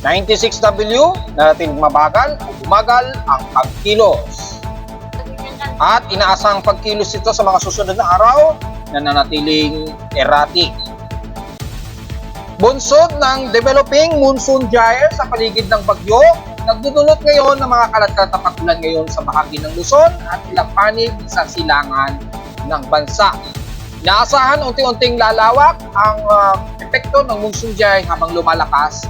96W, nanatiling mabagal o bumagal ang pagkilos. At inaasang pagkilos ito sa mga susunod na araw na nanatiling erratic. Bunsod ng developing monsoon gyre sa paligid ng bagyo, nagdudulot ngayon ng mga kalat-kalat na pag-ulan ngayon sa bahagi ng Luzon at ilang panig sa silangan ng bansa. Inaasahan unti-unting lalawak ang epekto ng monsoon gyre habang lumalakas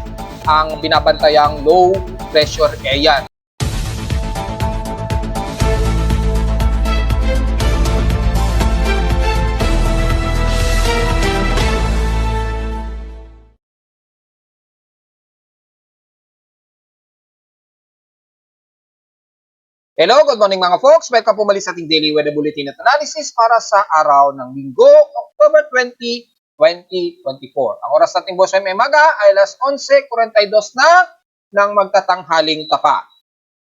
ang binabantayang low pressure area. Hello, good morning mga folks. Welcome po muli sa ating daily weather bulletin at analysis para sa araw ng Linggo, October 20, 2024. Ang oras nating boss ay maga ay alas 11:42 na ng magtatanghaling tapat.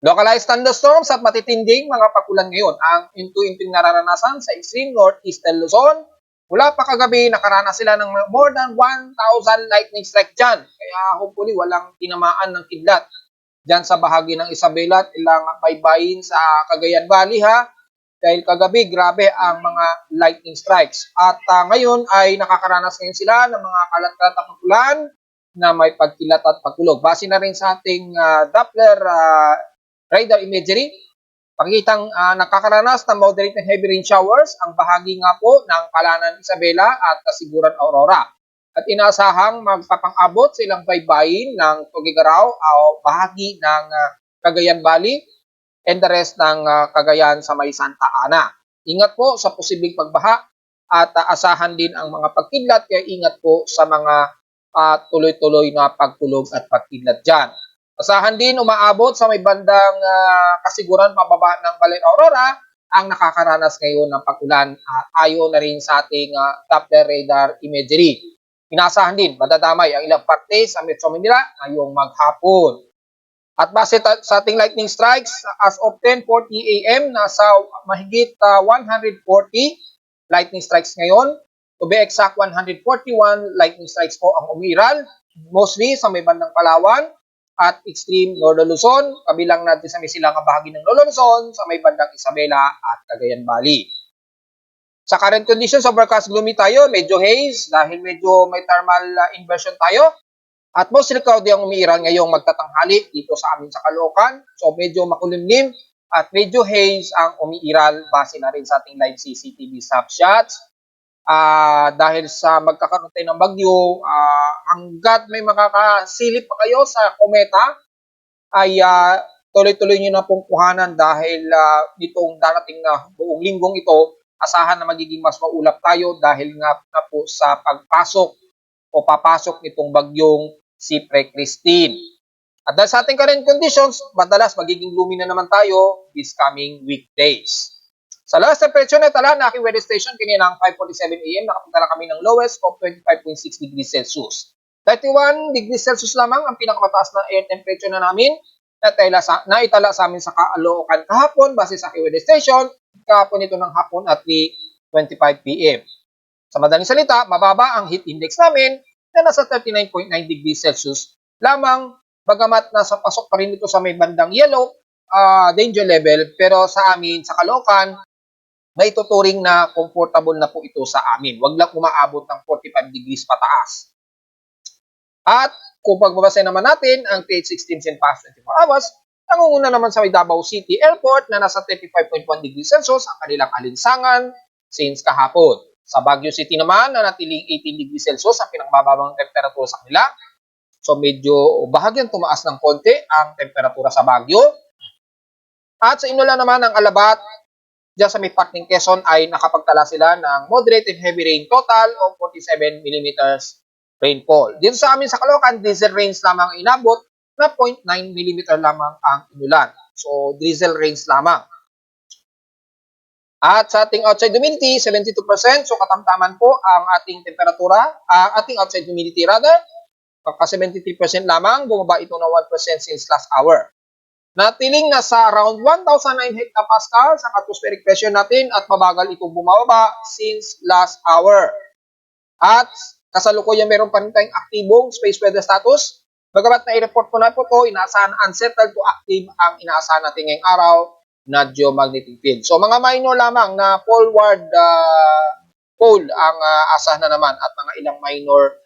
Localized thunderstorms at matitinding mga pag-ulan ngayon ang intu-inting nararanasan sa extreme northeastern Luzon. Mula pa kagabi, nakaranas sila ng more than 1,000 lightning strike dyan. Kaya hopefully walang tinamaan ng kidlat dyan sa bahagi ng Isabela at ilang baybayin sa Cagayan Valley ha. Dahil kagabi, grabe ang mga lightning strikes. At ngayon ay nakakaranas ngayon sila ng mga kalat-kalat na pag-ulan na may pagkilat at pagkulog. Base na rin sa ating Doppler radar imagery, pakitang nakakaranas ng moderate and heavy rain showers ang bahagi nga po ng Palanan, Isabela at Kasiguran, Aurora. At inaasahang magpapang-abot sa ilang baybayin ng Tuguegarao o bahagi ng Cagayan Valley and the rest ng Cagayan sa may Santa Ana. Ingat po sa posibleng pagbaha at asahan din ang mga pagkidlat, kaya ingat po sa mga tuloy-tuloy na pagkulog at pagkidlat dyan. Asahan din umaabot sa may bandang Kasiguran pababa ng Balen, Aurora ang nakakaranas ngayon ng pag-ulan at ayon na rin sa ating Doppler radar imagery. Inaasahan din, madadamay ang ilang parte sa Metro Manila ngayong maghapon. At base sa ating lightning strikes, as of 10:40 AM, nasa mahigit 140 lightning strikes ngayon. To be exact, 141 lightning strikes po ang umiral, mostly sa may bandang Palawan at extreme Northern Luzon, kabilang natin sa may silangang bahagi ng Lolo Luzon, sa may bandang Isabela at Cagayan Valley. Sa current conditions, overcast gloomy tayo, medyo haze dahil medyo may thermal inversion tayo. At mostly cloudy ang umiiral ngayong magtatanghali dito sa amin sa Caloocan. So medyo makulimlim at medyo haze ang umiiral base na rin sa ating live CCTV snapshots. Dahil sa magkakaroon tayo ng bagyo, hanggat may makakasilip pa kayo sa kometa, ay tuloy-tuloy nyo na pong kuhanan dahil nitong darating na buong linggong ito, asahan na magiging mas maulap tayo dahil nga na po sa pagpasok o papasok nitong bagyong si Pre-Christine. At dahil sa ating current conditions, madalas magiging gloomy na naman tayo this coming weekdays. Sa lowest temperature na tala na aking weather station, kanina ng 5:47 AM, nakapagtala kami ng lowest of 25.6 degrees Celsius. 31 degrees Celsius lamang ang pinakamataas na air temperature na namin naitala sa amin sa Caloocan kahapon base sa aking weather station, kahapon ito ng hapon at 3:25 PM. Sa madaling salita, mababa ang heat index namin na nasa 39.9 degrees Celsius lamang, bagamat nasa pasok pa rin ito sa may bandang yellow danger level, pero sa amin sa Caloocan may tuturing na comfortable na po ito sa amin. Huwag lang umaabot ng 45 degrees pataas. At kung pagbabasay naman natin ang TH16 in past 24 hours, nangunguna naman sa may Davao City Airport na nasa 35.1 degrees Celsius ang kanilang alinsangan since kahapon. Sa Baguio City naman, nanatiling 18 degrees Celsius ang pinakmababang temperatura sa kanila. So medyo bahagyang tumaas ng konti ang temperatura sa Baguio. At sa Inola naman, ang Alabat, dyan sa may part ng Quezon ay nakapagtala sila ng moderate and heavy rain total of 47 millimeters rainfall. Dito sa amin sa Caloocan, drizzle rains lamang inabot na 0.9 mm lamang ang inulan. So, drizzle rains lamang. At sa ating outside humidity, 72%. So, katamtaman po ang ating temperatura, ating outside humidity rather. Pagka 73% lamang, bumaba ito na 1% since last hour. Natiling nasa around 1,009 hectopascal sa atmospheric pressure natin at mabagal itong bumababa since last hour. At kasalukuyan meron pa rin tayong aktibong space weather status Bagamat na-report ko na po ito, inaasahan unsettled to active ang inaasahan natin ngayong araw na geomagnetic field. So mga minor lamang na forward pole ang asahan na naman at mga ilang minor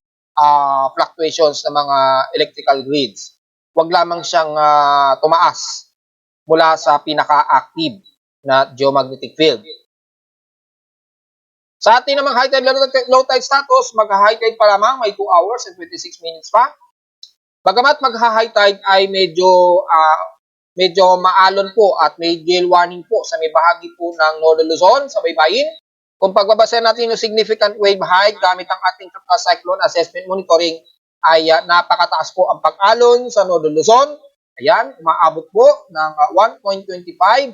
fluctuations ng mga electrical grids. Huwag lamang siyang tumaas mula sa pinaka-active na geomagnetic field. Sa ating namang high tide, low tide status, mag-high tide pa lamang, may 2 hours and 26 minutes pa. Bagamat mag-high tide ay medyo maalon po at may gale warning po sa may bahagi po ng Northern Luzon sa baybayin. Kung pagbabasa natin yung significant wave height gamit ang ating tropical cyclone assessment monitoring ay napakataas po ang pag-alon sa Northern Luzon. Ayan, umaabot po ng 1.25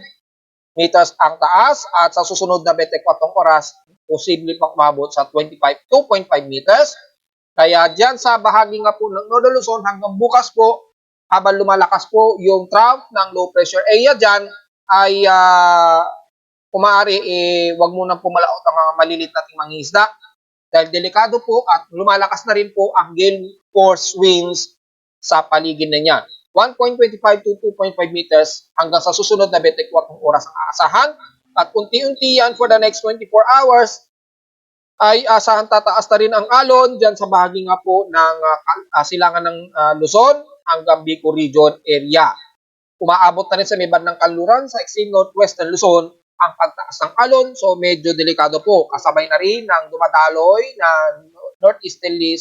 meters ang taas at sa susunod na 24 oras, posible pang umabot sa 2.5 meters. Kaya dyan sa bahagi nga po ng Northern Luzon hanggang bukas po, habang lumalakas po yung trough ng low pressure area dyan, ay kumaari wag mo nang pumalaot ang mga malilit nating mangingisda dahil delikado po at lumalakas na rin po ang gale force winds sa paligid na niyan. 1.25 to 2.5 meters hanggang sa susunod na 24 oras ang aasahan at unti-unti yan for the next 24 hours ay asahan tataas na rin ang alon dyan sa bahagi nga po ng silangan ng Luzon hanggang Bicol region area. Umaabot na rin sa may bandang kanluran sa extreme northwestern Luzon ang pagtaas ng alon, so medyo delikado po. Kasabay na rin ng dumadaloy na northeasterly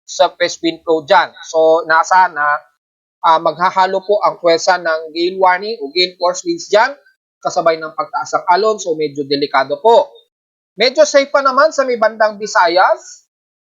surface wind flow dyan. So nasa na maghahalo po ang pwersa ng gale warning o gale force winds dyan, kasabay ng pagtaas ng alon, so medyo delikado po. Medyo safe pa naman sa may bandang Visayas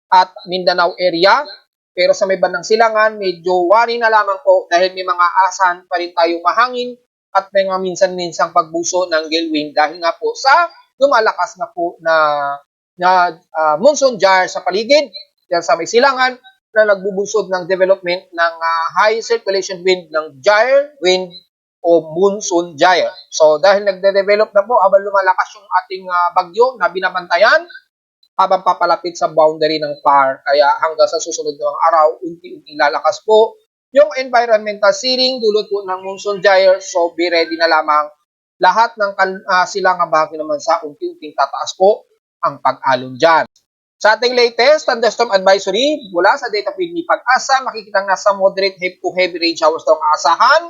at Mindanao area, pero sa may bandang Silangan, medyo worry na lamang po dahil may mga asan pa rin tayong mahangin at may mga minsan-minsang pagbuso ng gale wind dahil nga po sa lumalakas na po na monsoon gyre sa paligid, yan sa may Silangan, na nagbubusod ng development ng high circulation wind ng gyre wind o monsoon gyre. So dahil nagde-develop na po habang lumalakas yung ating bagyo na binabantayan habang papalapit sa boundary ng PAR, kaya hanggang sa susunod ng araw, unti-unti lalakas po yung environmental searing dulot po ng monsoon gyre. So be ready na lamang lahat ng silangang bahagi naman sa unti-unting tataas po ang pag-alon dyan. Sa ating latest thunderstorm advisory mula sa data feed ni Pag-asa, makikita nasa moderate to heavy rain showers daw ang aasahan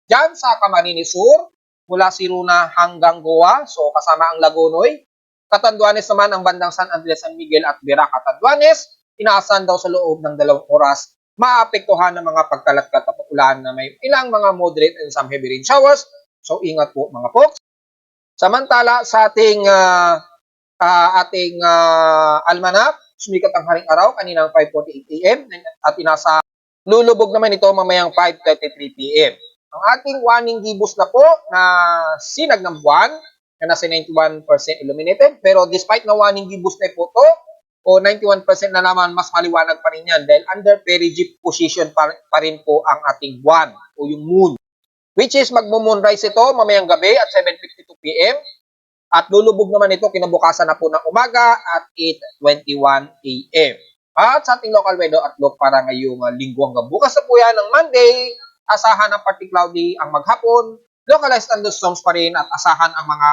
dyan sa Camarines Sur, mula Siruna hanggang Goa, so kasama ang Lagonoy. Catanduanes naman ang bandang San Andres, San Miguel at Vera Catanduanes. Inaasahan daw sa loob ng 2 oras, maapektuhan ng mga pagkalat-kat at ulan na may ilang mga moderate and some heavy rain showers. So ingat po mga folks. Samantala sa ating almanac, sumikat ang haring araw kaninang 5:48 AM at lulubog naman ito mamayang 5:33 PM. Ang ating warning gibbous na po na sinag ng buwan na nasa 91% illuminated, pero despite na warning gibbous na po ito, o 91% na naman, mas maliwanag pa rin yan dahil under perigee position pa rin po ang ating buwan o yung moon, which is magmo-moonrise ito mamayang gabi at 7:52 PM at lulubog naman ito kinabukasan na po ng umaga at 8:21 AM. At sa ating local weather outlook para ngayong linggo hanggang bukas na po yan ng Monday, asahan ng partly cloudy ang maghapon, localized thunderstorms pa rin at asahan ang mga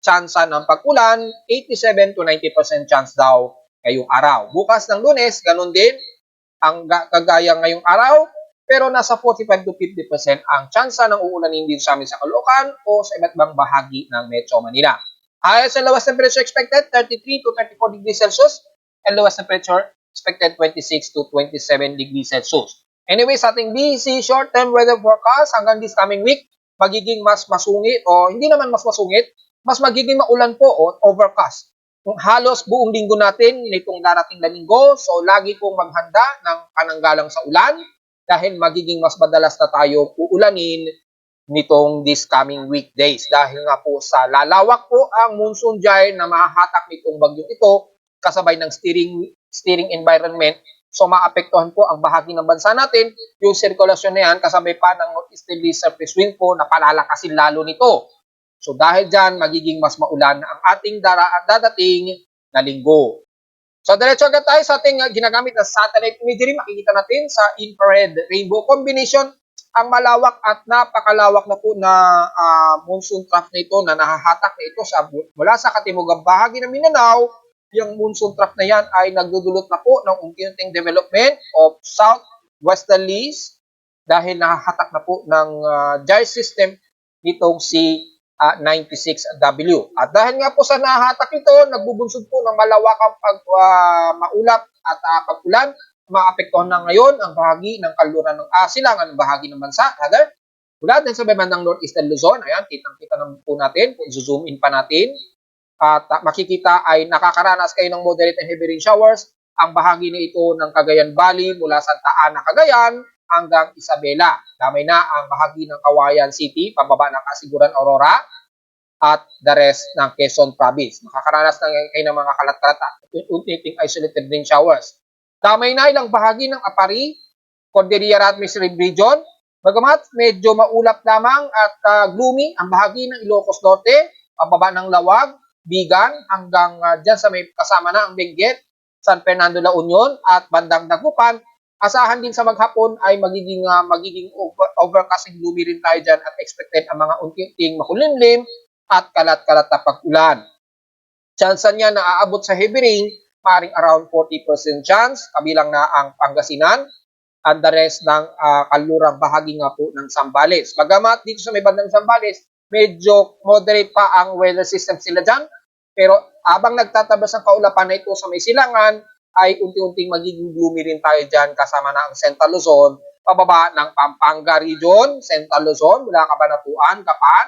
tsansa ng pag-ulan, 87 to 90% chance daw ngayong araw. Bukas ng Lunes, ganun din ang kagaya ngayong araw, pero nasa 45 to 50% ang tsansa ng uulanin dito sa amin sa Caloocan o sa iba't ibang bahagi ng Metro Manila. Highest and lowest temperature expected 33 to 34 degrees Celsius and lowest temperature expected 26 to 27 degrees Celsius. Anyway, sa ating BC short-term weather forecast hanggang this coming week, magiging mas masungit o hindi naman mas masungit, mas magiging maulan po o overcast. Kung halos buong linggo natin nitong darating na linggo, so lagi pong maghanda ng pananggalang sa ulan dahil magiging mas madalas na tayo uulanin nitong this coming weekdays. Dahil nga po sa lalawak po ang monsoon gyre na mahahatak nitong bagyong ito kasabay ng steering environment. So maapektuhan po ang bahagi ng bansa natin, yung sirkulasyon na yan kasabay pa ng northeasterly surface wind po na palalakasin lalo nito. So dahil dyan, magiging mas maulan ang ating dadating na linggo. So, diretso agad tayo sa ating ginagamit na satellite imagery. Makikita natin sa infrared rainbow combination ang malawak at napakalawak na po na monsoon trough na ito na nahahatak na ito mula sa katimugang bahagi ng Mindanao. Yung monsoon trough na yan ay nagdudulot na po ng unti-unting development of southwesterlies dahil nahahatak na po ng gyre system nitong si 96W. At dahil nga po sa nahatak ito, nagbubunsod po ng malawakang maulap at pag-ulan. Maapektuhan na ngayon ang bahagi ng kaluran ng silangan ng bahagi ng bansa. Mula din sa bandang northeastern Luzon, ayan, kitang-kita naman po natin, kung zoom in pa natin, at makikita ay nakakaranas kayo ng moderate and heavy rain showers. Ang bahagi na ito ng Cagayan Valley mula Santa Ana, Cagayan, hanggang Isabela. Damay na ang bahagi ng Kawayan City, pababa ng Kasiguran, Aurora, at the rest ng Quezon Province. Makakaranas na kayo ng mga kalat-kalat at unti-unting isolated rain showers. Damay na ilang bahagi ng Apari, Cordillera Administrative Region. Bagamat medyo maulap lamang at gloomy ang bahagi ng Ilocos Norte, pababa ng Lawag, Bigan, hanggang dyan sa may kasama na ang Benguet, San Fernando La Union, at bandang Dagupan. Asahan din sa maghapon ay magiging overcast and gloomy rin tayo dyan at expected ang mga unti-unting makulimlim at kalat-kalat na pag-ulan. Chansan niya na aabot sa heavy rain, maaaring around 40% chance, kabilang na ang Pangasinan at the rest ng kalurang bahagi nga po ng Zambales. Bagamat dito sa may bandang Zambales, medyo moderate pa ang weather system sila dyan, pero habang nagtatabas ang kaulapan na ito sa may silangan, ay unti-unting magiging gloomy rin tayo dyan kasama na ang Central Luzon, pababa ng Pampanga Region, Central Luzon, mula Cabanatuan, Gapan,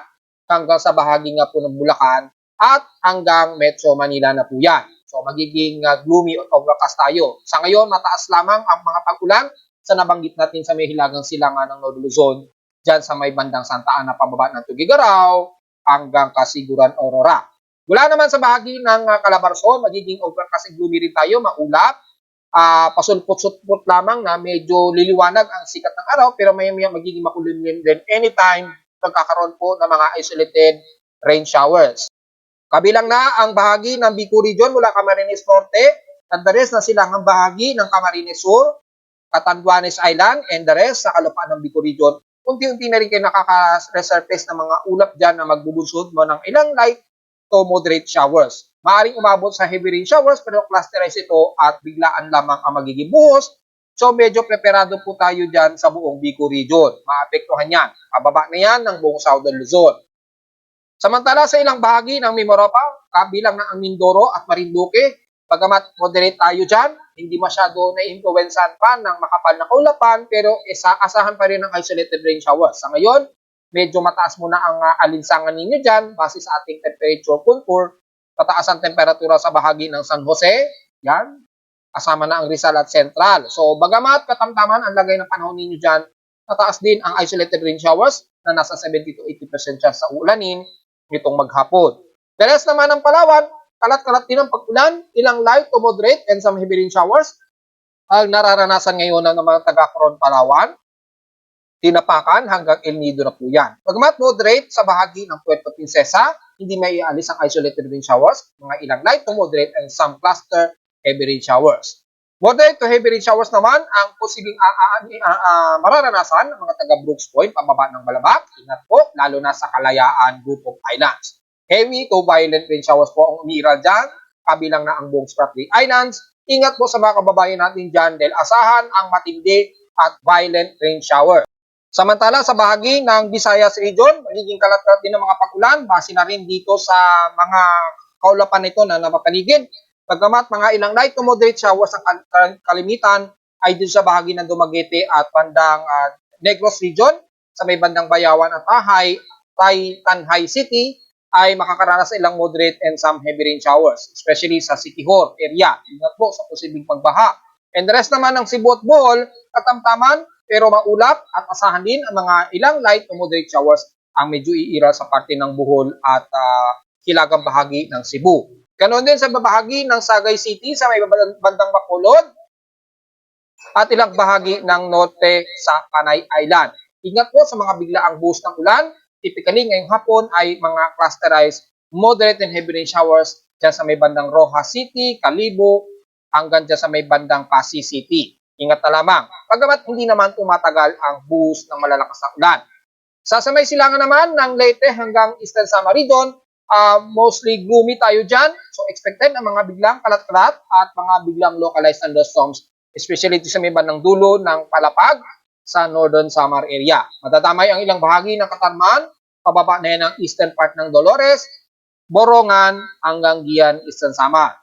hanggang sa bahagi nga po ng Bulacan, at hanggang Metro Manila na po yan. So magiging gloomy at overcast tayo. Sa ngayon, mataas lamang ang mga pag-ulan sa nabanggit natin sa may hilagang silangan ng Northern Luzon, dyan sa may bandang Santa Ana, pababa ng Tugigaraw, hanggang Kasiguran, Aurora. Mula naman sa bahagi ng Calabarzon, magiging overcast and gloomy rin tayo, maulap. Pasulpot-sulpot lamang na medyo liliwanag ang sikat ng araw, pero maya-maya magiging makulimlim din anytime magkakaroon po ng mga isolated rain showers. Kabilang na ang bahagi ng Bicol Region mula Camarines Norte, at the rest na silangang bahagi ng Camarines Sur, Catanduanes Island, and the rest sa kalupaan ng Bicol Region. Unti-unti na rin kayo nakaka-resurface ng mga ulap dyan na magbubunsod mo ng ilang light to moderate showers. Maaring umabot sa heavy rain showers pero clusterize ito at biglaan lamang ang magiging buhos. So medyo preparado po tayo dyan sa buong Bicol Region. Maapektuhan yan. Pababa na yan ng buong Southern Luzon. Samantala sa ilang bahagi ng Mimaropa, kabilang na ang Mindoro at Marinduque, bagamat moderate tayo dyan, hindi masyado na-influensan pa ng makapal na kaulapan pero asahan pa rin ng isolated rain showers. Sa ngayon, medyo mataas muna ang alinsangan ninyo dyan base sa ating temperature contour. Pataas ang temperatura sa bahagi ng San Jose, yan, kasama na ang Rizal at Central. So, bagamat katamtaman ang lagay ng panahon ninyo dyan, mataas din ang isolated rain showers na nasa 70 to 80% chance sa ulanin nitong maghapon. The rest naman ng Palawan, kalat-kalat din ang pag-ulan, ilang light to moderate and some heavy rain showers ang nararanasan ngayon ng mga taga-Coron Palawan, Tinapakan hanggang El Nido na po yan. Bagamat moderate sa bahagi ng Puerto Princesa, hindi may ialis ang isolated rain showers, mga ilang light to moderate and some cluster heavy rain showers. Moderate to heavy rain showers naman ang posibleng mararanasan ng mga taga Brooks Point, pababa ng Balabac. Ingat po, lalo na sa Kalayaan Group of Islands. Heavy to violent rain showers po ang umiiral dyan, kabilang na ang buong Spratly Islands. Ingat po sa mga kababayan natin dyan dahil asahan ang matindi at violent rain shower. Samantala sa bahagi ng Visayas Region, magiging kalat-kalat din ng mga pag-ulan, base na rin dito sa mga kaulapan nito na napapaligid. Bagamat mga ilang light to moderate showers ang kalimitan ay dito sa bahagi ng Dumaguete at bandang Negros Region, sa may bandang Bayawan at Tanhay City, ay makakaranas sa ilang moderate and some heavy rain showers, especially sa Siquijor area. Ingat po sa posibleng pagbaha. And the rest naman ng Cebu at Bohol, katamtaman, pero maulap at asahan din ang mga ilang light to moderate showers ang medyo iiral sa parte ng Bohol at hilagang bahagi ng Cebu. Ganoon din sa bahagi ng Sagay City sa may bandang Bacolod at ilang bahagi ng norte sa Panay Island. Ingat po sa mga biglaang buhos ng ulan. Typically ngayong hapon ay mga clusterized moderate and heavy rain showers dyan sa may bandang Rojas City, Calibo, hanggang dyan sa may bandang Pasig City. Ingat na lamang. Pagamat hindi naman tumatagal ang buhos ng malalakas na ulan. Sa may silangan naman ng Leyte hanggang Eastern Samar Region, mostly gloomy tayo dyan. So expected ang mga biglang kalat-kalat at mga biglang localized thunderstorms, especially sa may bandang dulo ng Palapag sa Northern Samar area. Matatamay ang ilang bahagi ng Katarman, pababa na yan ang eastern part ng Dolores, Borongan hanggang Gian, Eastern Samar.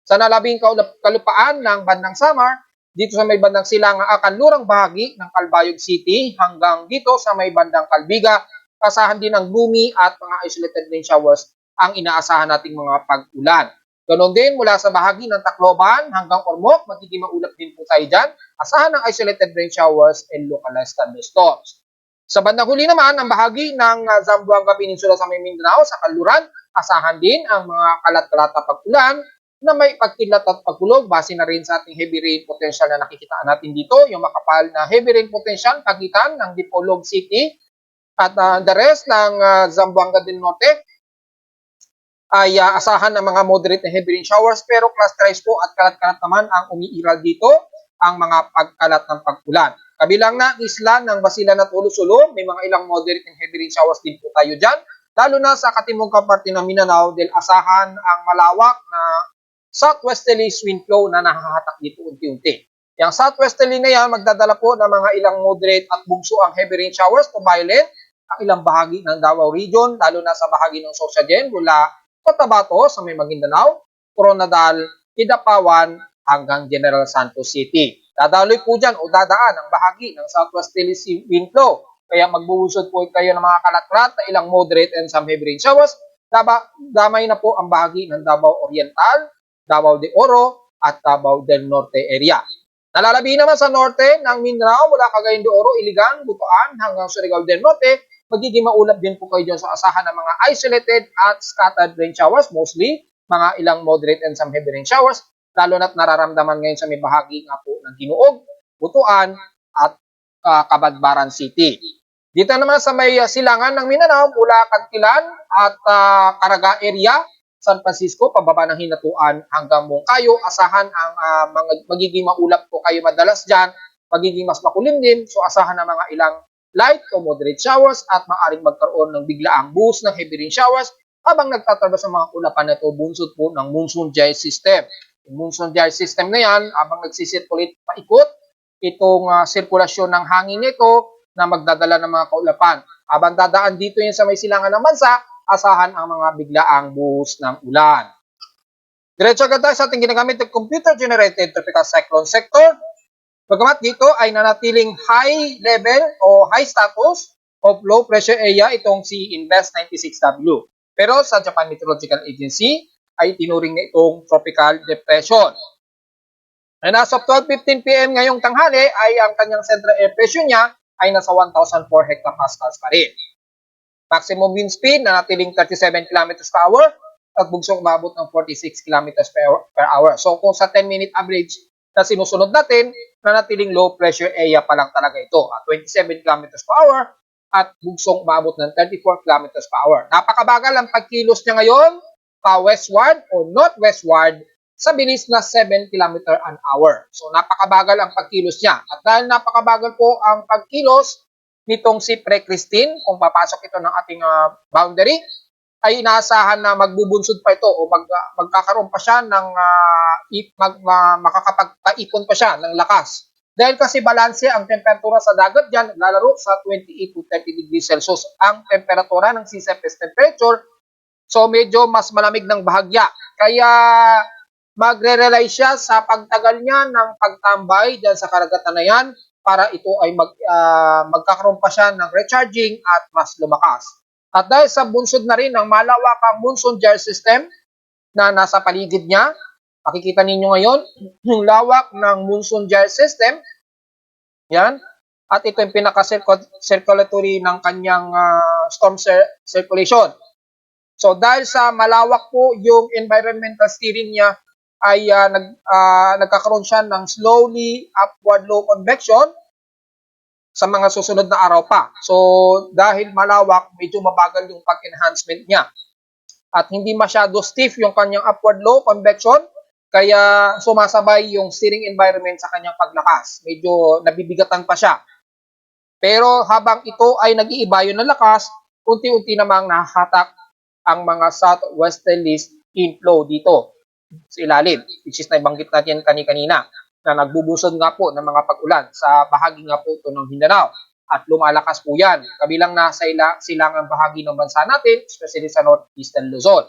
Sa nalabing kalupaan ng bandang Samar, dito sa may bandang silangang kanlurang bahagi ng Calbayog City hanggang dito sa may bandang Calbiga, asahan din ang gloomy at mga isolated rain showers ang inaasahan nating mga pag-ulan. Ganon din mula sa bahagi ng Tacloban hanggang Ormoc, magiging maulap din po tayo dyan. Asahan ng isolated rain showers and localized thunderstorms. Sa bandang huli naman, ang bahagi ng Zamboanga Peninsula sa may Mindanao, sa Kanluran, asahan din ang mga kalat-kalat na pag-ulan na may pagkilat at pagkulog base na rin sa ating heavy rain potential na nakikitaan natin dito, yung makapal na heavy rain potential pagitan ng Dipolog City at the rest ng Zamboanga del Norte ay asahan ng mga moderate na heavy rain showers, pero clusterized po at kalat-kalat naman ang umiiral dito ang mga pagkalat ng pag-ulan. Kabilang na isla ng Basilan at Ulusulo, may mga ilang moderate and heavy rain showers din po tayo dyan, lalo na sa katimungkang parte ng Mindanao dahil asahan ang malawak na southwesterly wind flow na nahahatak dito unti-unti. Yung southwesterly na yan, magdadala po ng mga ilang moderate at bugso ang heavy rain showers to violent ang ilang bahagi ng Davao Region, lalo na sa bahagi ng Sorsogen, mula Cotabato sa may Maguindanao, Coronadal, Kidapawan, hanggang General Santos City. Dadaloy po dyan o dadaan ang bahagi ng southwesterly wind flow. Kaya magbuhusod po kayo ng mga kalat-kalat na ilang moderate and some heavy rain showers. Damay na po ang bahagi ng Davao Oriental, Davao de Oro at Davao del Norte area. Nalalabi naman sa norte ng Mindanao mula Cagayan de Oro, Iligan, Butuan hanggang Surigao del Norte, magiging maulap din po kayo dyan sa asahan ng mga isolated at scattered rain showers, mostly mga ilang moderate and some heavy rain showers, lalo na't nararamdaman ngayon sa may bahagi nga po ng Ginuog, Butuan at Cabadbaran City. Dito naman sa may silangan ng Mindanao mula Cantilan at Caraga area, San Francisco, pababa ng Hinatuan hanggang Moncayo, asahan ang magiging maulap po kayo madalas dyan, magiging mas makulimlim, so asahan ng mga ilang light o moderate showers at maaring magkaroon ng biglaang buhos ng heavy rain showers habang nagtatrabaho sa mga ulapan na ito, bunsod po ng monsoon gyre system. Yung monsoon gyre system na yan, habang nagsisirculate paikot, itong sirkulasyon ng hangin nito na magdadala ng mga kaulapan. Habang dadaan dito yun sa may silangan ng bansa, asahan ang mga biglaang buhos ng ulan. Diretso agad tayo sa ating ginagamit ng computer-generated tropical cyclone sector. Bagamat dito ay nanatiling high level o high status of low pressure area itong si Invest 96W. Pero sa Japan Meteorological Agency ay tinuring na itong tropical depression. And as of 12:15 PM ngayong tanghali ay ang kanyang central air pressure niya ay nasa 1,004 hectopascals pa rin. Maximum wind speed na natiling 37 km per hour at bugsong umabot ng 46 km per hour. So kung sa 10-minute average na sinusunod natin, na natiling low pressure area pa lang talaga ito at 27 km per hour at bugsong umabot ng 34 km per hour. Napakabagal ang pagkilos niya ngayon pa westward o northwestward sa bilis na 7 km an hour. So napakabagal ang pagkilos niya. At dahil napakabagal po ang pagkilos nitong si Pre-Christine, kung papasok ito ng ating boundary, ay inaasahan na magbubunsod pa ito o magkakaroon pa siya ng makakapagpaipon pa siya ng lakas. Dahil kasi balanse ang temperatura sa dagat dyan, naglalaro sa 28 to 30 degrees Celsius ang temperatura ng sea surface temperature. So medyo mas malamig ng bahagya. Kaya magre-rely siya sa pagtagal niya ng pagtambay dyan sa karagatan na yan para ito ay magkakaroon pa siya ng recharging at mas lumakas. At dahil sa bunsod na rin ng malawakang monsoon gyre system na nasa paligid niya, makikita ninyo ngayon yung lawak ng monsoon gyre system. Yan. At ito yung pinaka-circulatory ng kanyang storm circulation. So dahil sa malawak po yung environmental steering niya, ay nagkakaroon siya ng slowly upward low convection sa mga susunod na araw pa. So, dahil malawak, medyo mabagal yung pag-enhancement niya. At hindi masyado stiff yung kanyang upward low convection, Kaya sumasabay yung steering environment sa kanyang paglakas. Medyo nabibigatan pa siya. Pero habang ito ay nag-iiba yung lakas, unti-unti namang nahahatak ang mga southwesterlies inflow dito sa ilalim, which is nabanggit natin kanina na nagbubusod nga po ng mga pag-ulan sa bahagi nga po ito ng Mindanao. At lumalakas po yan, kabilang na sa silangang bahagi ng bansa natin, especially sa northeastern Luzon.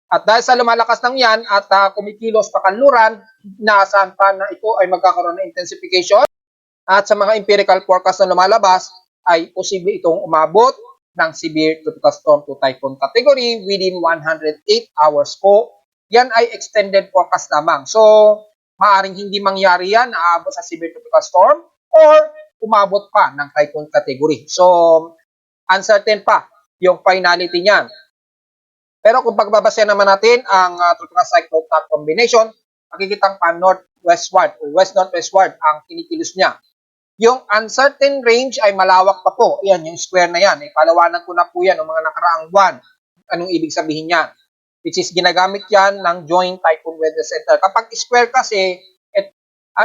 At dahil sa lumalakas ng yan at kumikilos pa kanluran, inaasahan pa na ito ay magkakaroon ng intensification. At sa mga empirical forecast na lumalabas, ay posible itong umabot ng severe tropical storm to typhoon category within 108 hours po. Yan ay extended forecast lamang. So, maaring hindi mangyari yan na aabot sa severe tropical storm or umabot pa ng typhoon category. So, uncertain pa yung finality niyan. Pero kung pagbabasya naman natin ang tropical cyclone top combination, makikitang pa northwestward o west-northwestward ang kinikilos niya. Yung uncertain range ay malawak pa po. Yan, yung square na yan. Palawanan ko na po yan ng mga nakaraang buwan. Anong ibig sabihin niyan? Which is ginagamit yan ng Joint Typhoon Weather Center. Kapag square kasi,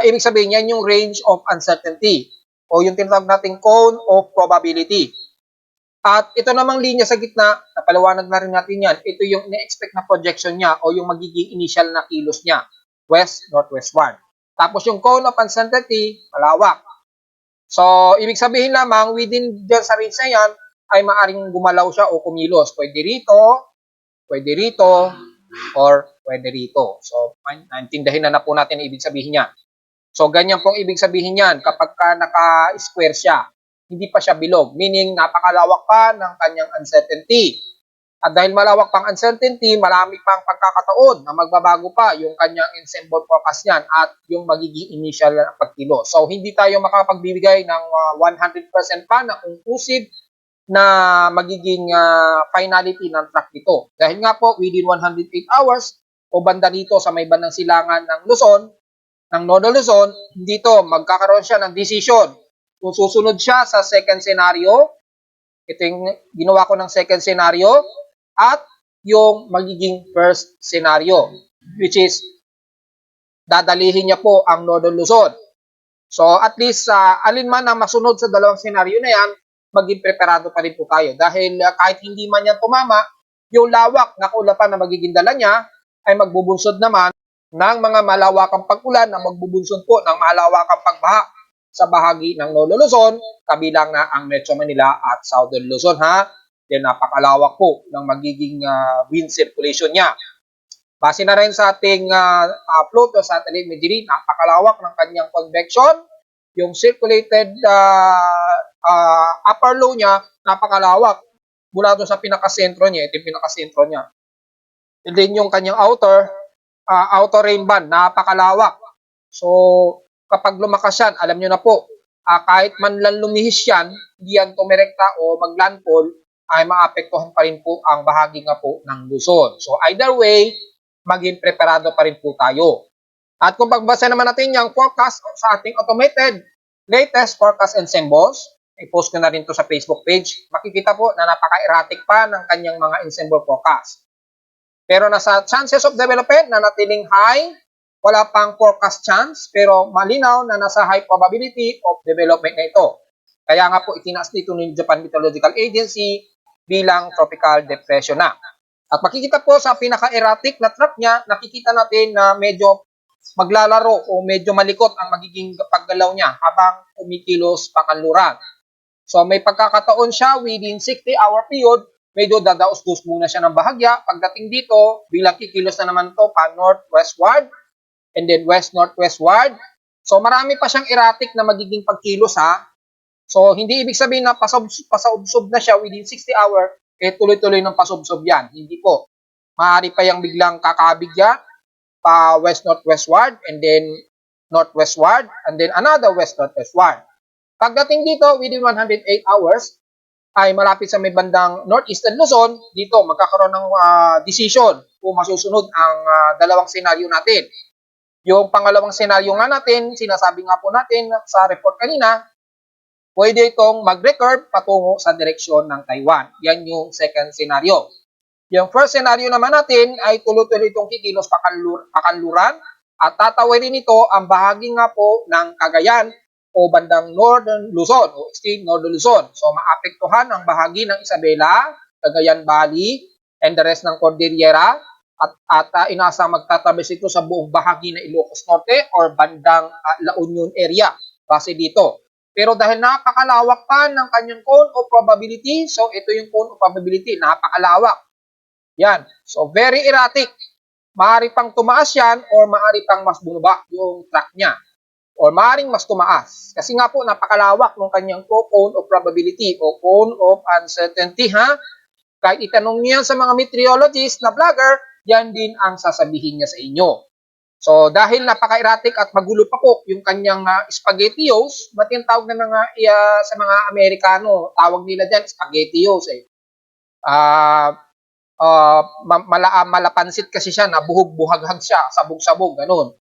ibig sabihin yan yung range of uncertainty o yung tinatawag nating cone of probability. At ito namang linya sa gitna, napaliwanag na rin natin yan. Ito yung ina-expect na projection niya o yung magiging initial na kilos niya. West-northwestward. Tapos yung cone of uncertainty, malawak. So, ibig sabihin lamang, within dyan sa range na yan, ay maaring gumalaw siya o kumilos. Pwede rito, or pwede rito. So, naintindihin na po natin ang ibig sabihin niya. So, ganyan pong ibig sabihin niyan kapag ka naka-square siya. Hindi pa siya bilog, meaning napakalawak pa ng kanyang uncertainty. At dahil malawak pang uncertainty, marami pang pagkakataon na magbabago pa yung kanyang ensemble forecast niyan at yung magiging initial na pagkilo. So, hindi tayo makapagbibigay ng 100% pa na conclusive na magiging finality ng track nito. Dahil nga po, within 108 hours o banda dito sa may bandang silangan ng Luzon, ng Northern Luzon, dito magkakaroon siya ng decision. Kung susunod siya sa second scenario, ito yung ginawa ko ng second scenario, at yung magiging first scenario, which is dadalihin niya po ang Northern Luzon. So at least alin man ang masunod sa dalawang scenario na yan, maging preparado pa rin po tayo. Dahil kahit hindi man yan tumama, yung lawak na kaulapan na magiging dala niya ay magbubunsod naman ng mga malawakang pag-ulan na magbubunsod po ng malawakang pagbaha sa bahagi ng Northern Luzon, kabilang na ang Metro Manila at Southern Luzon ha. Then napakalawak po ng magiging wind circulation niya. Base na rin sa ating float o satellite imagery, napakalawak ng kanyang convection. Yung circulated upper low niya, napakalawak. Mula doon sa pinakasentro niya, ito yung pinakasentro niya. And then yung kanyang outer rain band, napakalawak. So, kapag lumakas yan, alam nyo na po, kahit man lang lumihis yan, hindi yan tumirekta o maglandfall, ay maapektuhan pa rin po ang bahagi nga po ng Luzon. So either way, maging preparado pa rin po tayo. At kung pagbasa naman natin yung forecast sa ating automated latest forecast and symbols, i-post ko na rin to sa Facebook page, makikita po na napaka-erratic pa ng kanyang mga ensemble forecast. Pero nasa chances of development na natiling high, wala pang forecast chance, pero malinaw na nasa high probability of development na ito. Kaya nga po itinaas dito ng Japan Meteorological Agency bilang tropical depression na. At makikita po sa pinaka-erratic na track niya, nakikita natin na medyo maglalaro o medyo malikot ang magiging paggalaw niya habang kumikilos pakanluran. So may pagkakataon siya within 60-hour period, medyo dadaos-dos muna siya ng bahagya. Pagdating dito, bilang kikilos na naman to pa northwestward and then west-northwestward. So marami pa siyang erratic na magiging pagkilos ha. So, hindi ibig sabihin na pasaubsob na siya within 60 hours, tuloy-tuloy ng pasaubsob yan. Hindi po. Maaari pa yung biglang kakabig yan, pa west-northwestward, and then northwestward, and then another west-northwestward. Pagdating dito, within 108 hours, ay malapit sa may bandang northeastern Luzon, dito magkakaroon ng decision kung masusunod ang dalawang senaryo natin. Yung pangalawang senaryo nga natin, sinasabi nga po natin sa report kanina, pwede itong mag-recurve patungo sa direksyon ng Taiwan. Yan yung second scenario. Yung first scenario naman natin ay tuloy-tuloy itong kikilos pakanluran at tatawirin ito ang bahagi nga po ng Cagayan o bandang Northern Luzon o extreme Northern Luzon. So maapektuhan ang bahagi ng Isabela, Cagayan Valley, and the rest ng Cordillera at inaasang magtatabis ito sa buong bahagi ng Ilocos Norte or bandang La Union area base dito. Pero dahil napakalawak pa ng kanyang cone of probability, so ito yung cone of probability, napakalawak. Yan. So, very erratic. Maaari pang tumaas yan or maaari pang mas bumaba yung track niya. Or maaaring mas tumaas. Kasi nga po, napakalawak ng kanyang cone of probability o cone of uncertainty, ha? Kahit itanong niya sa mga meteorologist na vlogger, yan din ang sasabihin niya sa inyo. So, dahil napaka-erratic at magulo pa po yung kanyang spaghettios, ba't yung tawag na mga, sa mga Amerikano, tawag nila dyan, spaghettios eh. Malapansit kasi siya, nabuhog-buhaghag siya, sabog-sabog, ganun.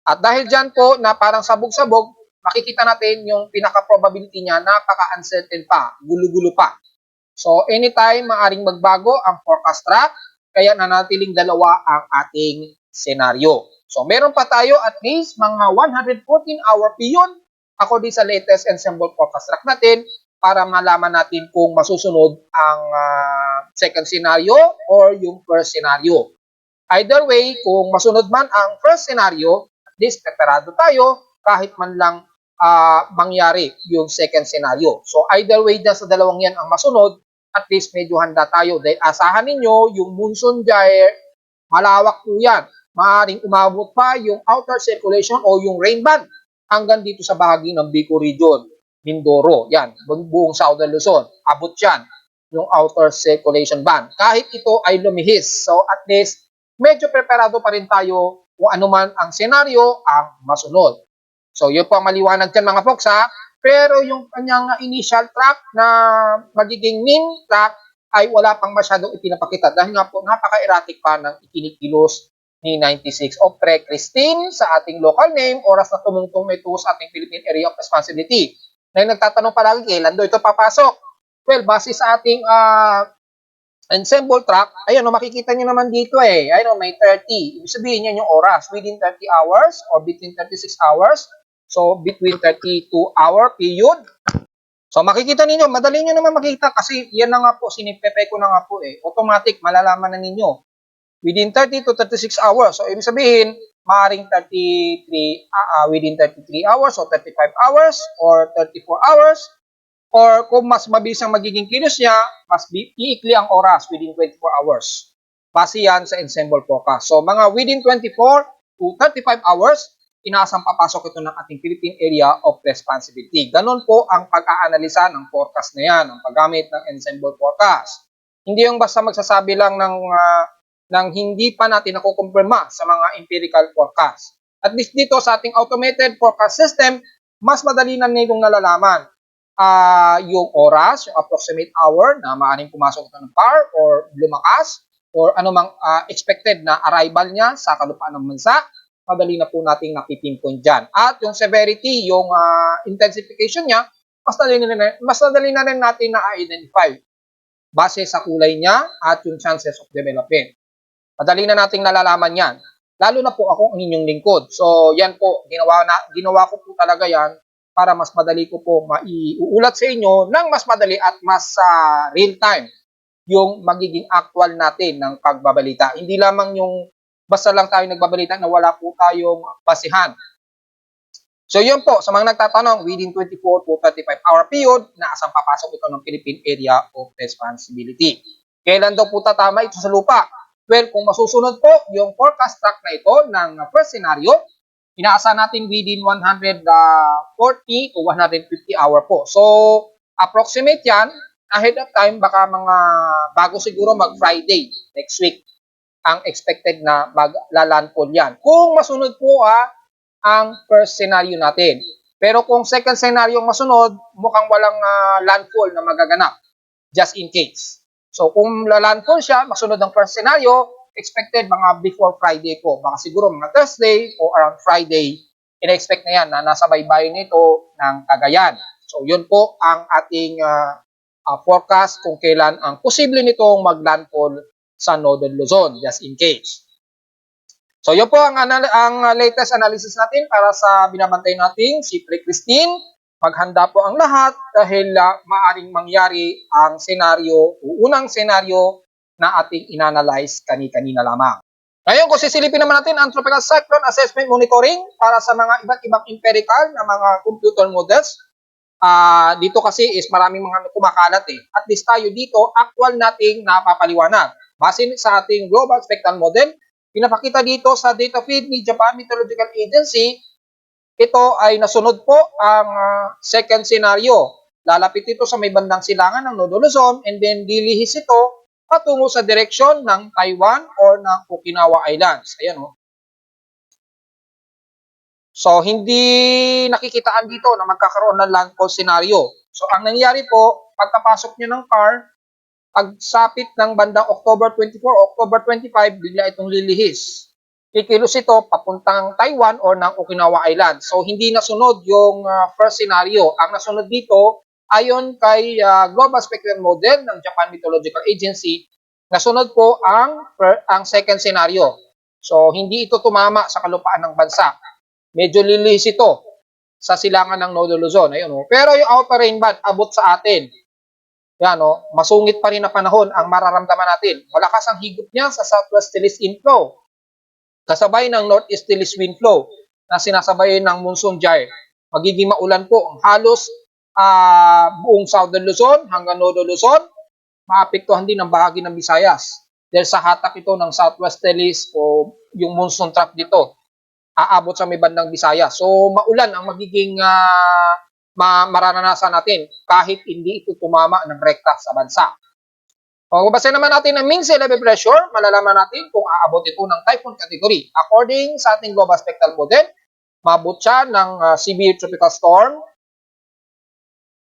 At dahil dyan po na parang sabog-sabog, makikita natin yung pinaka-probability niya, napaka-uncertain pa, gulo-gulo pa. So, anytime maaring magbago ang forecast track, kaya nanatiling dalawa ang ating senaryo. So, meron pa tayo at least mga 114-hour period according sa latest ensemble forecast track natin para malaman natin kung masusunod ang second scenario or yung first scenario. Either way, kung masunod man ang first scenario, at least preparado tayo kahit man lang mangyari yung second scenario. So either way dyan sa dalawang yan ang masunod, at least medyo handa tayo. Dahil asahan ninyo, yung monsoon gyre, malawak po yan. Maaaring umabot pa yung outer circulation o yung rain band hanggang dito sa bahagi ng Bicol region. Mindoro, yan, buong Southern Luzon, abot yan, yung outer circulation band. Kahit ito ay lumihis, so at least, medyo preparado pa rin tayo kung ano man ang senaryo ang masunod. So, yun po ang maliwanag dyan mga folks ha. Pero yung kanyang initial track na magiging mean track ay wala pang masyadong ipinapakita dahil nga po napaka-erratic pa ng ikinikilos ni 96 of Pre-Christine sa ating local name, oras na tumungtong ito sa ating Philippine Area of Responsibility. Na nagtatanong palagi kailan daw ito papasok. Well, base sa ating ensemble track, ayun, makikita nyo naman dito eh. Ayun, may 30. Ibig sabihin yan yung oras. Within 30 hours or between 36 hours. So, between 32-hour period. So, makikita ninyo, madali nyo naman makita kasi yan na nga po, sinipepe ko na nga po eh. Automatic, malalaman na ninyo. Within 30 to 36 hours. So, ibig sabihin, maaaring 33, within 33 hours or 35 hours or 34 hours. Or kung mas mabilis ang magiging kilos niya, mas iikli ang oras within 24 hours. Base yan sa ensemble forecast. So, mga within 24 to 35 hours, inaasang papasok ito ng ating Philippine Area of Responsibility. Ganon po ang pag-aanalisa ng forecast na yan, ang paggamit ng ensemble forecast. Hindi yung basta magsasabi lang ng hindi pa natin nakukumpirma sa mga empirical forecast. At least dito sa ating automated forecast system, mas madali na nilang nalalaman yung oras, yung approximate hour na maaaring pumasok ito ng power or lumakas or anumang expected na arrival niya sa kalupaan ng bansa, madali na po nating napipinpoint dyan. At yung severity, yung intensification niya, mas madali na rin natin na-identify base sa kulay niya at yung chances of development. Madali na nating nalalaman yan. Lalo na po ako ang inyong lingkod. So, yan po, ginawa ko po talaga yan para mas madali ko po maiuulat sa inyo ng mas madali at mas real time yung magiging actual natin ng pagbabalita. Hindi lamang yung basta lang tayo nagbabalita na wala po tayong basihan. So, yun po, sa mga nagtatanong, within 24 to 35 hour period, naasang papasok ito ng Philippine Area of Responsibility. Kailan daw po tatama ito sa lupa? Well, kung masusunod po yung forecast track na ito ng first scenario, inaasahan natin within 140 to 150 hour po. So, approximate yan, ahead of time, baka mga bago siguro mag-Friday next week ang expected na maglalandfall yan. Kung masunod po ang first scenario natin. Pero kung second scenario masunod, mukhang walang landfall na magaganap. Just in case. So, kung lalandfall siya, masunod ang first scenario, expected mga before Friday po. Baka siguro mga Thursday o around Friday, ina-expect na yan na nasa baybayin nito ng Cagayan. So, yun po ang ating forecast kung kailan ang posible nitong maglandfall sa Northern Luzon, just in case. So yun po ang latest analysis natin para sa binabantay nating si Pre Christine. Maghanda po ang lahat dahil maaring mangyari ang unang senaryo na ating inanalyze kani-kanina lamang. Ngayon, kung sisilipin naman natin ang Tropical Cyclone Assessment Monitoring para sa mga iba't ibang empirical na mga computer models, dito kasi is maraming mga kumakalat eh. At least tayo dito, actual nating napapaliwanag. Base sa ating Global Spectral Model, pinapakita dito sa data feed ni Japan Meteorological Agency, ito ay nasunod po ang second scenario. Lalapit ito sa may bandang silangan ng Nodo Luzon and then lilihis ito patungo sa direksyon ng Taiwan or ng Okinawa Islands. Ayan o. So, hindi nakikitaan dito na magkakaroon ng landfall scenario. So, ang nangyari po, pagkapasok niya ng car, pagsapit ng bandang October 24 o October 25, bigla itong lilihis. Kikilos ito papuntang Taiwan or ng Okinawa Island. So, hindi nasunod yung first scenario. Ang nasunod dito, ayon kay Global Spectral Model ng Japan Meteorological Agency, nasunod po ang second scenario. So, hindi ito tumama sa kalupaan ng bansa. Medyo lilihis ito sa silangan ng Northern Luzon. Ayun, oh. Pero yung outer rain band, abot sa atin. Yan, oh, masungit pa rin na panahon ang mararamdaman natin. Malakas ang higop niya sa southwesterlies inflow, kasabay ng northeasterlies wind flow na sinasabay ng monsoon gyre. Magiging maulan po ang halos buong Southern Luzon hanggang Northern Luzon. Maapektuhan din ang bahagi ng Visayas dahil sa hatak ito ng southwesterlies o yung monsoon trap dito aabot sa may bandang Visayas. So maulan ang magiging mararanasan natin kahit hindi ito tumama ng rekta sa bansa. Kung babasahin naman natin ang mean sea level pressure, malalaman natin kung aabot ito ng typhoon category. According sa ating Global Spectral Model, maabot siya ng severe tropical storm.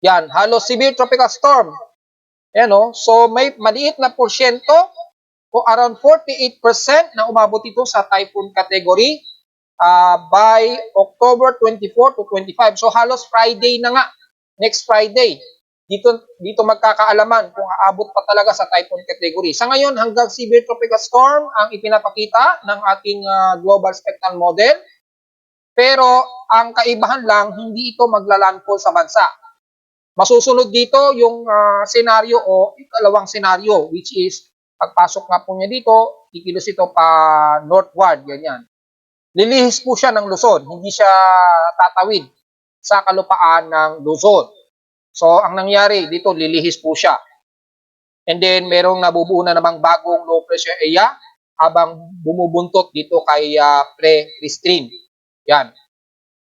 Yan, halos severe tropical storm. Yan, oh. So may maliit na porsyento o around 48% na umabot ito sa typhoon category by October 24 to 25. So halos Friday na nga, next Friday. Dito magkakaalaman kung aabot pa talaga sa typhoon category. Sa ngayon, hanggang severe tropical storm ang ipinapakita ng ating Global Spectral Model. Pero ang kaibahan lang, hindi ito maglalandfall sa bansa. Masusunod dito yung senaryo o ikalawang senaryo, which is pagpasok nga po niya dito, kikilos ito pa northward, ganyan. Lilihis po siya ng Luzon, hindi siya tatawid sa kalupaan ng Luzon. So, ang nangyari dito, lilihis po siya. And then, merong nabubuo na namang bagong low pressure area habang bumubuntot dito kay Pre Christine. Yan.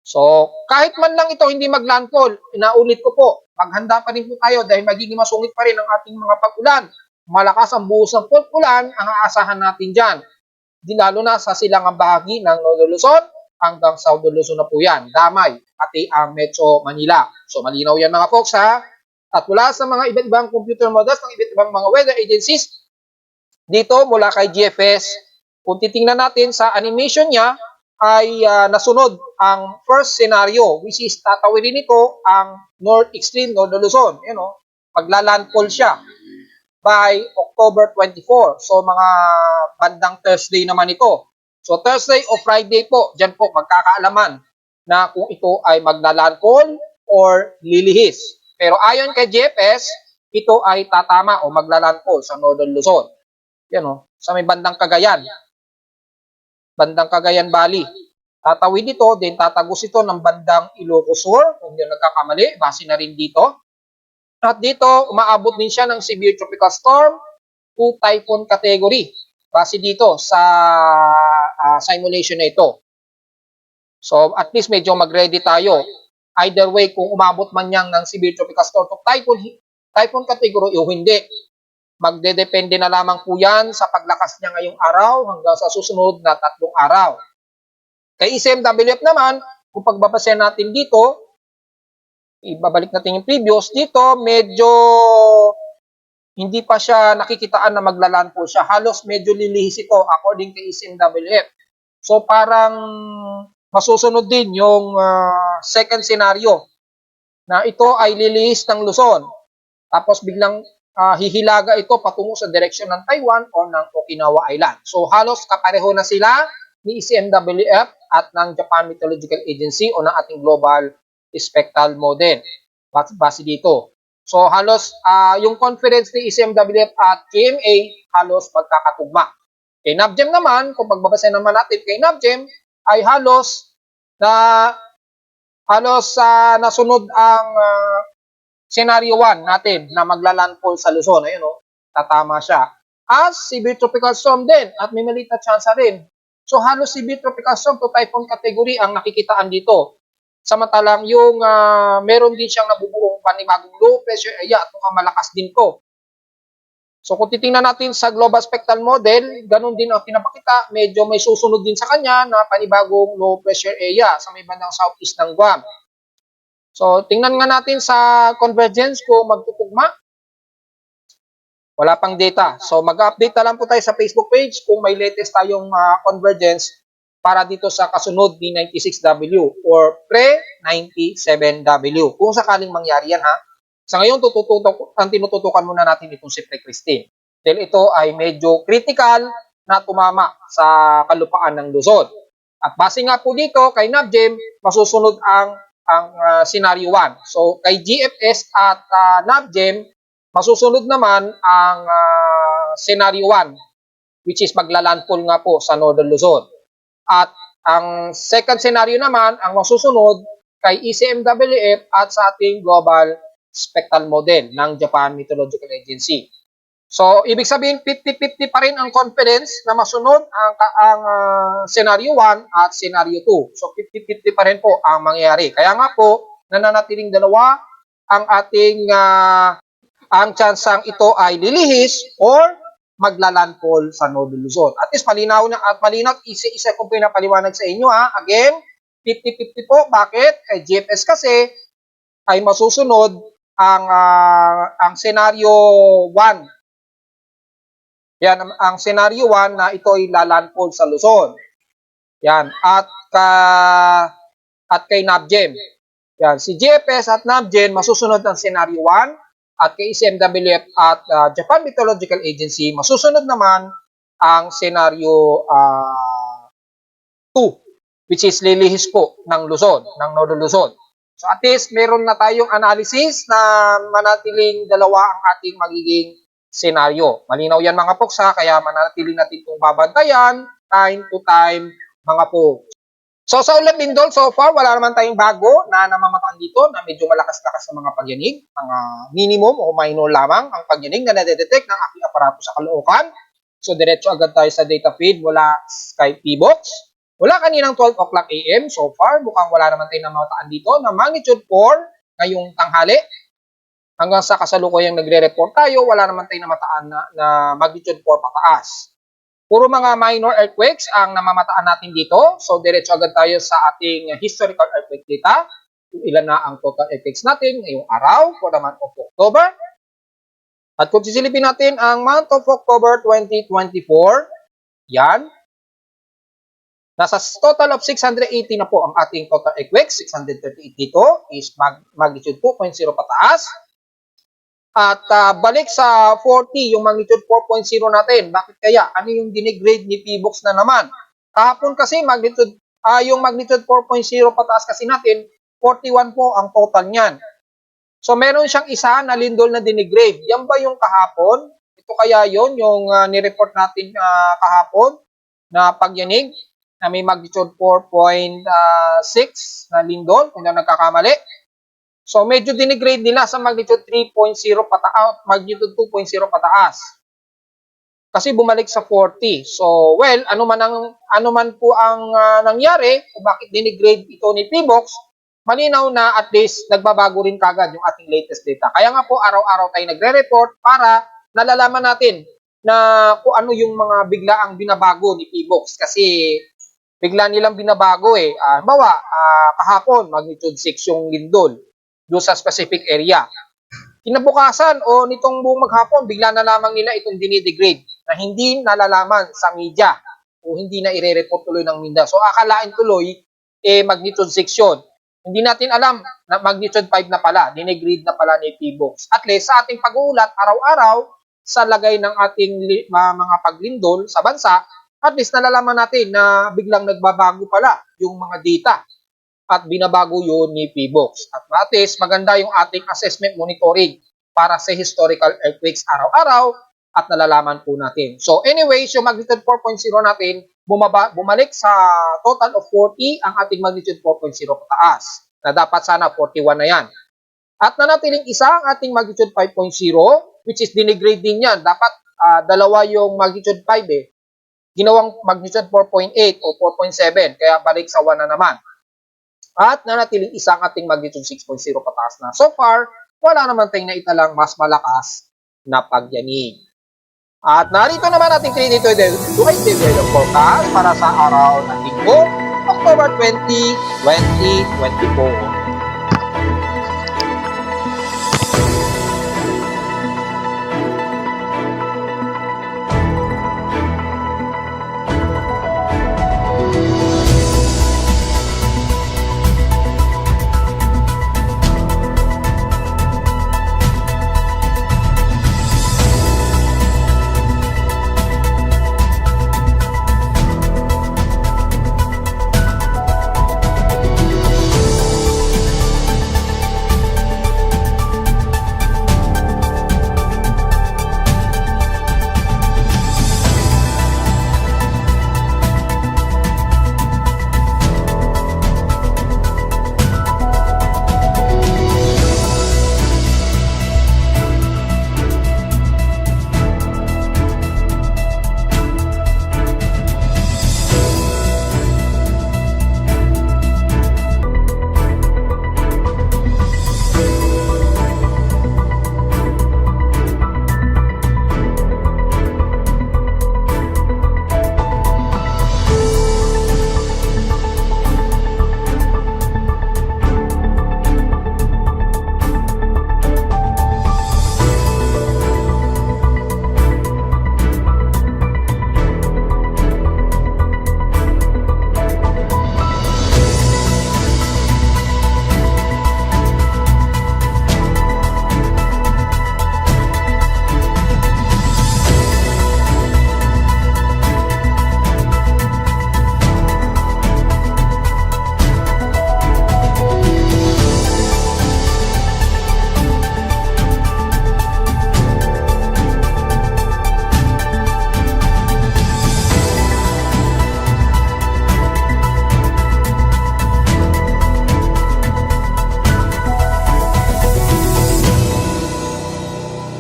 So, kahit man lang ito hindi maglandfall, inaulit ko po, maghanda pa rin po tayo dahil magiging masungit pa rin ang ating mga pag-ulan. Malakas ang buhos ng pag-ulan ang aasahan natin dyan. Di lalo na sa silangang bahagi ng Northern Luzon hanggang Southern Luzon na po yan. Damay, pati ang Metro Manila. So, malinaw yan mga folks ha. At mula sa mga iba't ibang computer models ng iba't ibang mga weather agencies, dito mula kay GFS, kung titingnan natin sa animation niya, ay nasunod ang first scenario, which is tatawidin ito ang North Extreme Northern Luzon. You know, maglalandfall siya by October 24. So, mga bandang Thursday naman ito. So, Thursday o Friday po, dyan po magkakaalaman na kung ito ay maglalandfall or lilihis. Pero ayon kay GFS, ito ay tatama o maglalandfall sa Northern Luzon. Yan o, sa may bandang Cagayan. Bandang Cagayan Valley. Tatawid ito, then tatagos ito ng bandang Ilocos Sur, kung hindi nagkakamali, base na rin dito. At dito, umaabot din siya ng severe tropical storm to typhoon category. Base dito sa simulation na ito. So, at least medyo mag-ready tayo. Either way, kung umabot man yang ng severe tropical storm to typhoon category o hindi, magdedepende na lamang po yan sa paglakas niya ngayong araw hanggang sa susunod na 3 araw. Kay ICMWF naman, kung pagbabasehan natin dito, ibabalik natin yung previous, dito medyo hindi pa siya nakikitaan na maglalandfall siya. Halos medyo lilihis ito according kay ICMWF. So parang masusunod din yung second scenario na ito ay lilihis ng Luzon. Tapos biglang hihilaga ito patungo sa direksyon ng Taiwan o ng Okinawa Island. So halos kapareho na sila ni ECMWF at ng Japan Meteorological Agency o ng ating Global Spectral Model. Base dito. So halos yung confidence ni ECMWF at GMA halos magkakatugma. Kay NABGEM naman, kung pagbabasa naman natin kay NABGEM, ay halos nasunod ang scenario 1 natin na maglalandfall sa Luzon. Ayun, tatama siya. As severe tropical storm din at may maliit na tsansa rin. So halos severe tropical storm to typhoon category ang nakikitaan dito. Samantalang yung meron din siyang nabubuong panibagong low pressure area at mukhang malakas din to. So kung titingnan natin sa Global Spectral Model, ganun din ang pinapakita. Medyo may susunod din sa kanya na panibagong low pressure area sa may bandang southeast ng Guam. So, tingnan nga natin sa convergence kung magtutugma. Wala pang data. So, mag-update na lang po tayo sa Facebook page kung may latest tayong convergence para dito sa kasunod ni 96W or pre-97W. Kung sakaling mangyari yan, ha? Sa ngayon, ang tinututukan muna natin itong si Pre-Christine. Dahil ito ay medyo critical na tumama sa kalupaan ng Luzon. At base nga po dito, kay NABGEM, masusunod ang scenario 1. So, kay GFS at NABGEM, masusunod naman ang scenario 1, which is maglalandfall nga po sa Northern Luzon. At ang second scenario naman, ang masusunod kay ECMWF at sa ating Global Spectral Model ng Japan Meteorological Agency. So, ibig sabihin, 50-50 pa rin ang confidence na masunod ang scenario 1 at scenario 2. So, 50-50 pa rin po ang mangyayari. Kaya nga po, nananatiling dalawa ang ating ang tsansang ito ay lilihis or maglalandfall sa Northern Luzon. At least malinaw na at malinaw, isa-isa kong pinapaliwanag sa inyo, ha. Again, 50-50 po. Bakit? Kay GFS kasi ay masusunod ang scenario 1. Yan ang scenario 1 na ito ay lalandfall sa Luzon. Yan, at kay NABGEM. Yan, si GFS at NABGEM masusunod ang scenario 1 at kay ECMWF at Japan Meteorological Agency masusunod naman ang scenario 2, which is lilihis po ng Luzon, ng Northern Luzon. So at least meron na tayong analysis na manatiling dalawa ang ating magiging senaryo. Malinaw yan mga folks, ha, kaya manatili natin itong babantayan time to time mga folks. So sa ulan lindol, so far wala naman tayong bago na namamataan dito na medyo malakas-lakas sa mga pagyanig. Mga minimum o minor lamang ang pagyanig na nadedetect ng aking aparato sa Caloocan. So diretso agad tayo sa data feed mula kay P-Box. Wala kaninang 12 o'clock AM, so far mukhang wala naman tayong namamataan dito na magnitude 4 ngayong tanghali. Hanggang sa kasalukuyang nagre-report tayo, wala naman tayong namataan na magnitude 4 pataas. Puro mga minor earthquakes ang namamataan natin dito. So, diretso agad tayo sa ating historical earthquake data. Kung ilan na ang total earthquakes natin ngayong araw for the month of October. At kung sisilipin natin ang month of October 2024, yan. Nasa total of 680 na po ang ating total earthquakes. 638 dito is magnitude 2.0 pataas. At balik sa 40, yung magnitude 4.0 natin. Bakit kaya? Ano yung dinigrade ni P-Box na naman? Kahapon kasi yung magnitude 4.0 pataas kasi natin, 41 po ang total niyan. So meron siyang isa na lindol na dinigrade. Yan ba yung kahapon? Ito kaya yon yung nireport natin kahapon na pagyanig na may magnitude 4.6 na lindol, kung na nagkakamali. So, medyo dinigrade nila sa magnitude 3.0 pataas, magnitude 2.0 pataas. Kasi bumalik sa 40. So, well, ano man po ang nangyari, kung bakit dinigrade ito ni P-Box, malinaw na at least nagbabago rin kagad yung ating latest data. Kaya nga po, araw-araw tayo nagre-report para nalalaman natin na kung ano yung mga biglaang binabago ni P-Box. Kasi bigla nilang binabago eh. Halimbawa, kahapon, magnitude 6 yung lindol doon sa specific area. Kinabukasan o nitong buong maghapon, bigla na lamang nila itong dinidegrade na hindi nalalaman sa media o hindi na ire-report tuloy ng media. So akalain tuloy, magnitude 6 yun. Hindi natin alam na magnitude 5 na pala, dinigrade na pala ni PBOX. At least sa ating pag-uulat araw-araw sa lagay ng ating mga paglindol sa bansa, at least nalalaman natin na biglang nagbabago pala yung mga data at binabago yun ni PBOX. At least maganda yung ating assessment monitoring para sa historical earthquakes araw-araw at nalalaman po natin. So anyways, yung magnitude 4.0 natin, bumalik sa total of 40 ang ating magnitude 4.0 pataas, na dapat sana 41 na yan. At nanatiling isa ang ating magnitude 5.0, which is dinigrade din yan. Dapat dalawa yung magnitude 5 eh. Ginawang magnitude 4.8 o 4.7, kaya balik sa 1 na naman. At nanatiling isa ang ating magnitude 6.0 pataas na. So far, wala naman tayong naitalang mas malakas na pagyanig. At narito naman ating created develop forecast para sa araw ng Linggo, October 20, 2024.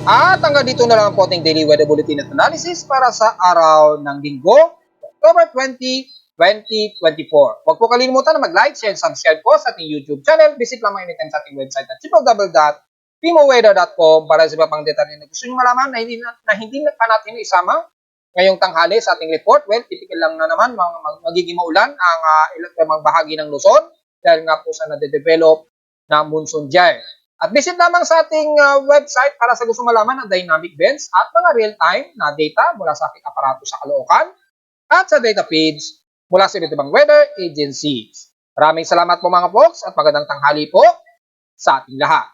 At hanggang dito na lang po ating daily weather bulletin at analysis para sa araw ng Linggo, October 20, 2024. Huwag po kalimutan na mag-like, share, and subscribe po sa ating YouTube channel. Visit lamang anytime sa ating website at www.pimoweather.com para sa iba pang detalye na gusto nyo malaman na hindi pa natin isama ngayong tanghali sa ating report. Well, typical lang na naman, magiging maulan ang ilang bahagi ng Luzon dahil nga po sa nade-develop na monsoon jar. At visit lamang sa ating website para sa gusto malaman ng dynamic events at mga real-time na data mula sa ating aparato sa Caloocan at sa data feeds mula sa iba't ibang weather agencies. Maraming salamat po mga folks at magandang tanghali po sa ating lahat.